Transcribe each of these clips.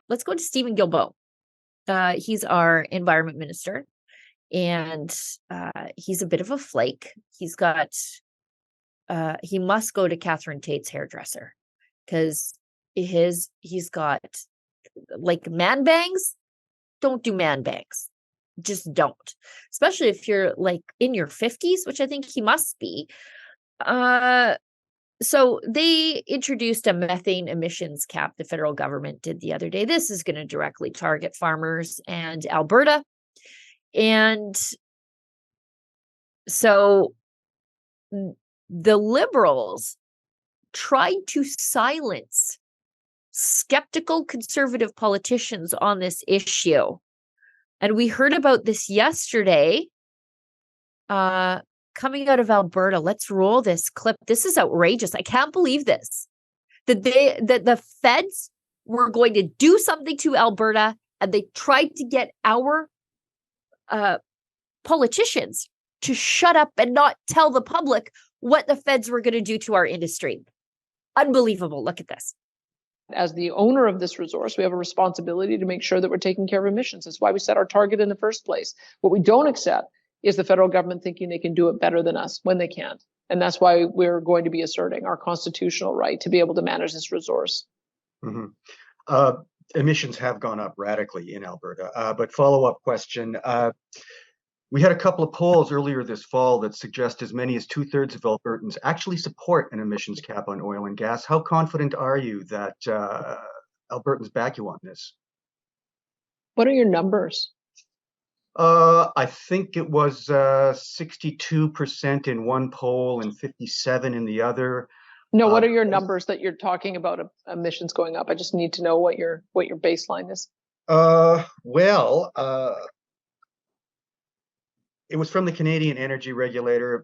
let's go to Stephen Guilbeault. He's our environment minister, and he's a bit of a flake. He must go to Catherine Tate's hairdresser because he's got like man bangs. Don't do man bangs. Just don't. Especially if you're like in your 50s, which I think he must be. So they introduced a methane emissions cap the federal government did the other day. This is going to directly target farmers and Alberta. And so the Liberals tried to silence skeptical conservative politicians on this issue. And we heard about this yesterday coming out of Alberta. Let's roll this clip. This is outrageous. I can't believe this. That the feds were going to do something to Alberta, and they tried to get our politicians to shut up and not tell the public what the feds were going to do to our industry. Unbelievable. Look at this. As the owner of this resource, we have a responsibility to make sure that we're taking care of emissions. That's why we set our target in the first place. What we don't accept is the federal government thinking they can do it better than us when they can't. And that's why we're going to be asserting our constitutional right to be able to manage this resource. Mm-hmm. Emissions have gone up radically in Alberta. But follow-up question. We had a couple of polls earlier this fall that suggest as many as 2/3 of Albertans actually support an emissions cap on oil and gas. How confident are you that Albertans back you on this? What are your numbers? I think it was 62% in one poll and 57% in the other. No, what are your numbers that you're talking about emissions going up? I just need to know what your baseline is. It was from the Canadian Energy Regulator,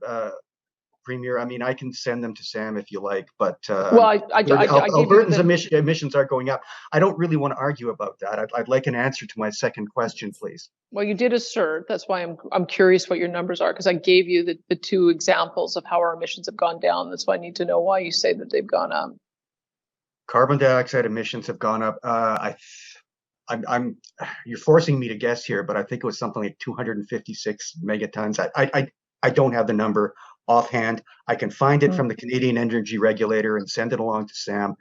Premier. I mean, I can send them to Sam if you like, but Albertans' emissions are going up. I don't really want to argue about that. I'd like an answer to my second question, please. Well, you did assert. That's why I'm curious what your numbers are, because I gave you the two examples of how our emissions have gone down. That's why I need to know why you say that they've gone up. Carbon dioxide emissions have gone up. You're forcing me to guess here, but I think it was something like 256 megatons. I don't have the number offhand. I can find it from the Canadian Energy Regulator and send it along to Sam.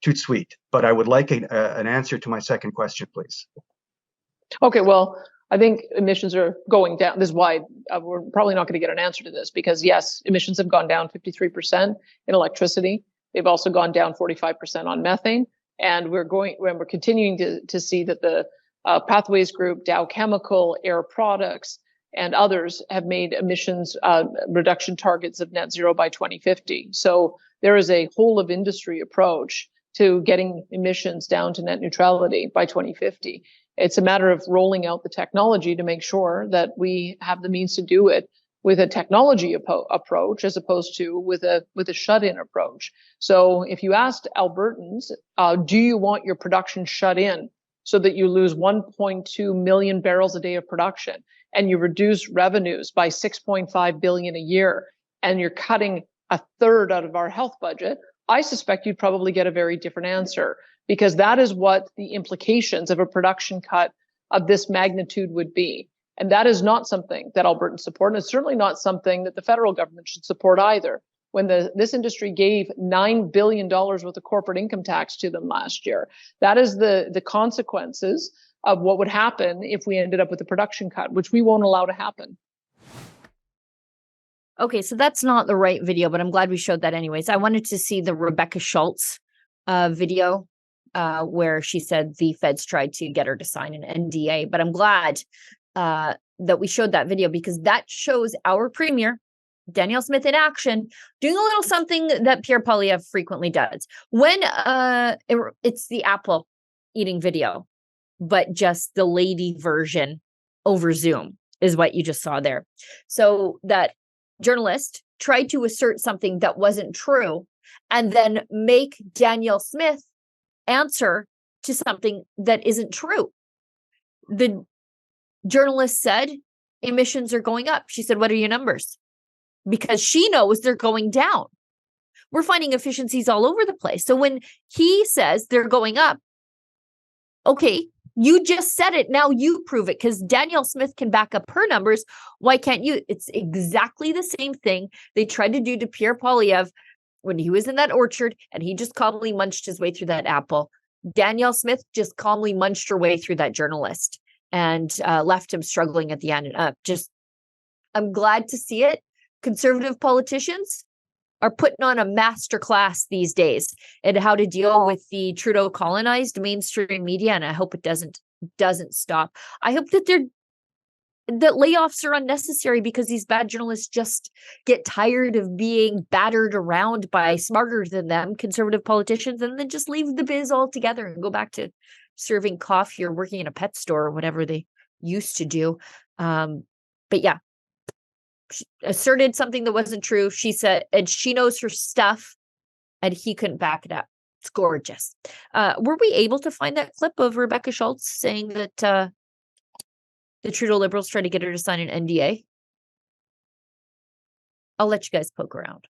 Too sweet. But I would like an answer to my second question, please. Okay, well, I think emissions are going down. This is why we're probably not going to get an answer to this, because yes, emissions have gone down 53% in electricity. They've also gone down 45% on methane. And we're continuing to see that the Pathways Group, Dow Chemical, Air Products, and others have made emissions reduction targets of net zero by 2050. So there is a whole of industry approach to getting emissions down to net neutrality by 2050. It's a matter of rolling out the technology to make sure that we have the means to do it with a technology approach as opposed to with a shut-in approach. So if you asked Albertans, do you want your production shut in so that you lose 1.2 million barrels a day of production and you reduce revenues by 6.5 billion a year and you're cutting a third out of our health budget, I suspect you'd probably get a very different answer, because that is what the implications of a production cut of this magnitude would be. And that is not something that Albertans support, and it's certainly not something that the federal government should support either. When this industry gave $9 billion worth of corporate income tax to them last year, that is the consequences of what would happen if we ended up with a production cut, which we won't allow to happen. Okay, so that's not the right video, but I'm glad we showed that anyways. I wanted to see the Rebecca Schultz video where she said the feds tried to get her to sign an NDA, but I'm glad that we showed that video, because that shows our premier, Danielle Smith, in action, doing a little something that Pierre Poilievre frequently does. When it's the apple eating video, but just the lady version over Zoom is what you just saw there. So that journalist tried to assert something that wasn't true and then make Danielle Smith answer to something that isn't true. The journalist said emissions are going up. She said, what are your numbers? Because she knows they're going down. We're finding efficiencies all over the place. So when he says they're going up, Okay, you just said it. Now you prove it, because Danielle Smith can back up her numbers. Why can't you? It's exactly the same thing they tried to do to Pierre Poilievre when he was in that orchard and he just calmly munched his way through that apple. Danielle Smith just calmly munched her way through that journalist and left him struggling at the end. I'm glad to see it. Conservative politicians are putting on a master class these days in how to deal with the Trudeau colonized mainstream media, and I hope it doesn't stop. I hope that layoffs are unnecessary, because these bad journalists just get tired of being battered around by smarter than them conservative politicians, and then just leave the biz altogether and go back to serving coffee or working in a pet store or whatever they used to do. But yeah, she asserted something that wasn't true. She said, and she knows her stuff, and he couldn't back it up. It's gorgeous. Were we able to find that clip of Rebecca Schultz saying that the Trudeau Liberals tried to get her to sign an NDA? I'll let you guys poke around.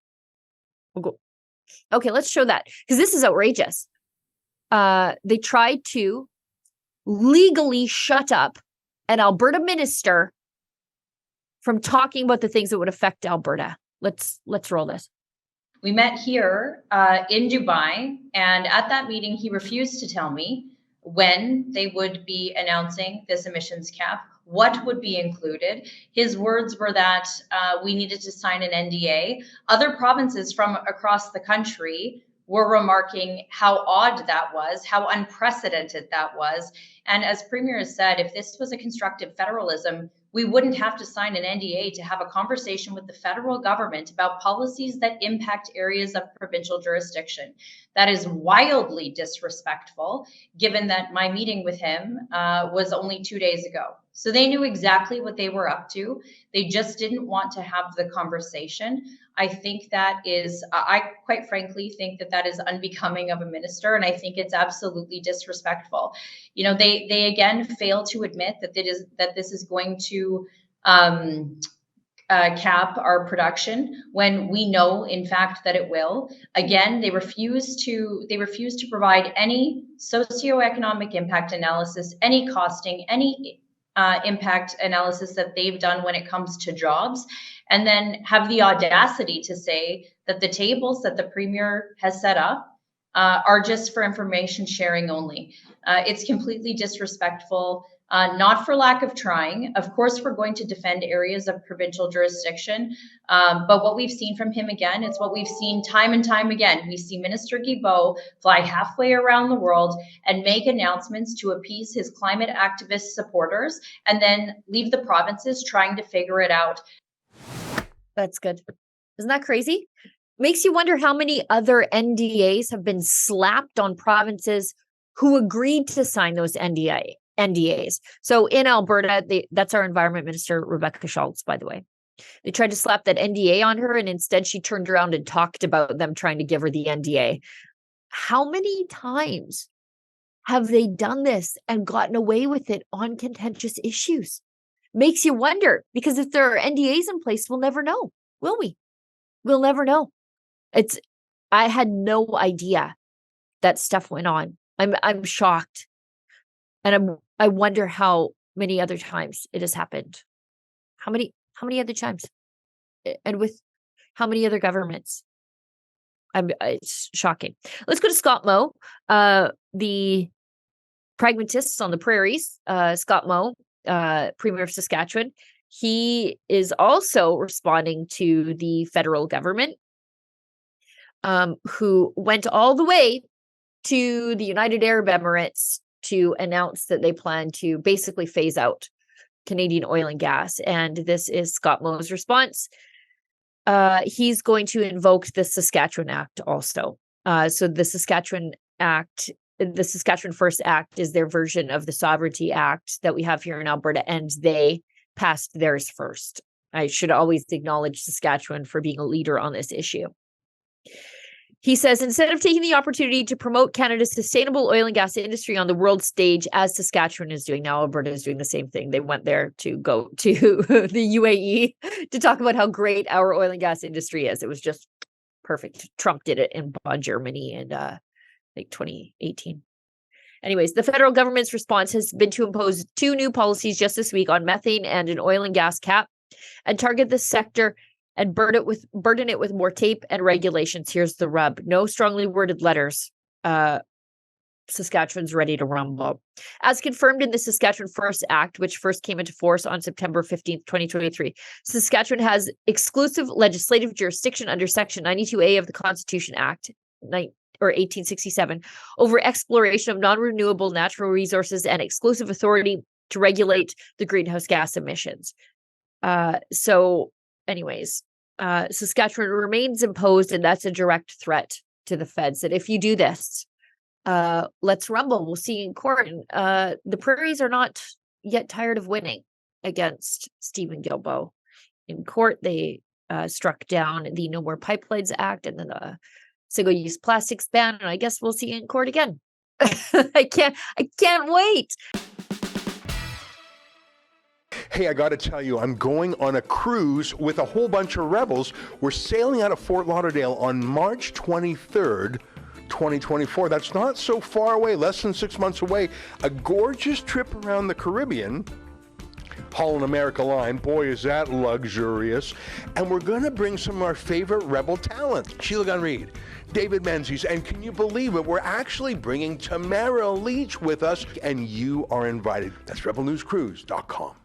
We'll go. Okay, let's show that, because this is outrageous. They tried to legally shut up an Alberta minister from talking about the things that would affect Alberta. Let's roll this. We met here in Dubai, and at that meeting, he refused to tell me when they would be announcing this emissions cap, what would be included. His words were that we needed to sign an NDA. Other provinces from across the country were remarking how odd that was, how unprecedented that was. And as Premier has said, if this was a constructive federalism, we wouldn't have to sign an NDA to have a conversation with the federal government about policies that impact areas of provincial jurisdiction. That is wildly disrespectful, given that my meeting with him was only 2 days ago. So they knew exactly what they were up to. They just didn't want to have the conversation. I think that is, I quite frankly think that that is unbecoming of a minister, and I think it's absolutely disrespectful. You know, they again fail to admit that this is going to cap our production when we know, in fact, that it will. Again, they refuse to provide any socioeconomic impact analysis, any costing, any impact analysis that they've done when it comes to jobs, and then have the audacity to say that the tables that the Premier has set up are just for information sharing only. It's completely disrespectful, not for lack of trying. Of course, we're going to defend areas of provincial jurisdiction, but what we've seen from him again, it's what we've seen time and time again. We see Minister Guilbeault fly halfway around the world and make announcements to appease his climate activist supporters, and then leave the provinces trying to figure it out. That's good. Isn't that crazy? Makes you wonder how many other NDAs have been slapped on provinces who agreed to sign those NDAs. So in Alberta, that's our environment minister, Rebecca Schultz, by the way. They tried to slap that NDA on her, and instead she turned around and talked about them trying to give her the NDA. How many times have they done this and gotten away with it on contentious issues? Makes you wonder, because if there are NDAs in place, we'll never know, will we? We'll never know. I had no idea that stuff went on. I'm shocked. And I wonder how many other times it has happened. How many other times? And with how many other governments? It's shocking. Let's go to Scott Moe, the pragmatists on the prairies. Scott Moe, Premier of Saskatchewan. He is also responding to the federal government, who went all the way to the United Arab Emirates to announce that they plan to basically phase out Canadian oil and gas. And this is Scott Moe's response. He's going to invoke the Saskatchewan Act also. So the Saskatchewan Act, the Saskatchewan First Act, is their version of the Sovereignty Act that we have here in Alberta, and they passed theirs first. I should always acknowledge Saskatchewan for being a leader on this issue. He says, instead of taking the opportunity to promote Canada's sustainable oil and gas industry on the world stage, as Saskatchewan is doing now, Alberta is doing the same thing. They went there to go to the UAE to talk about how great our oil and gas industry is. It was just perfect. Trump did it in Bonn, Germany in 2018. Anyways, the federal government's response has been to impose 2 new policies just this week on methane and an oil and gas cap, and target the sector and burden it with more tape and regulations. Here's the rub. No strongly worded letters. Saskatchewan's ready to rumble. As confirmed in the Saskatchewan First Act, which first came into force on September 15th, 2023, Saskatchewan has exclusive legislative jurisdiction under Section 92A of the Constitution Act, 1867, over exploration of non-renewable natural resources and exclusive authority to regulate the greenhouse gas emissions. Saskatchewan remains imposed, and that's a direct threat to the feds that if you do this, let's rumble. We'll see in court. And, the Prairies are not yet tired of winning against Stephen Guilbeault. In court, they struck down the No More Pipelines Act and then the single-use plastics ban, and I guess we'll see in court again. I can't wait. Hey, I got to tell you, I'm going on a cruise with a whole bunch of rebels. We're sailing out of Fort Lauderdale on March 23rd, 2024. That's not so far away, less than 6 months away. A gorgeous trip around the Caribbean. Holland America Line, boy, is that luxurious. And we're going to bring some of our favorite rebel talent. Sheila Gunn Reid, David Menzies, and can you believe it? We're actually bringing Tamara Leach with us, and you are invited. That's rebelnewscruise.com.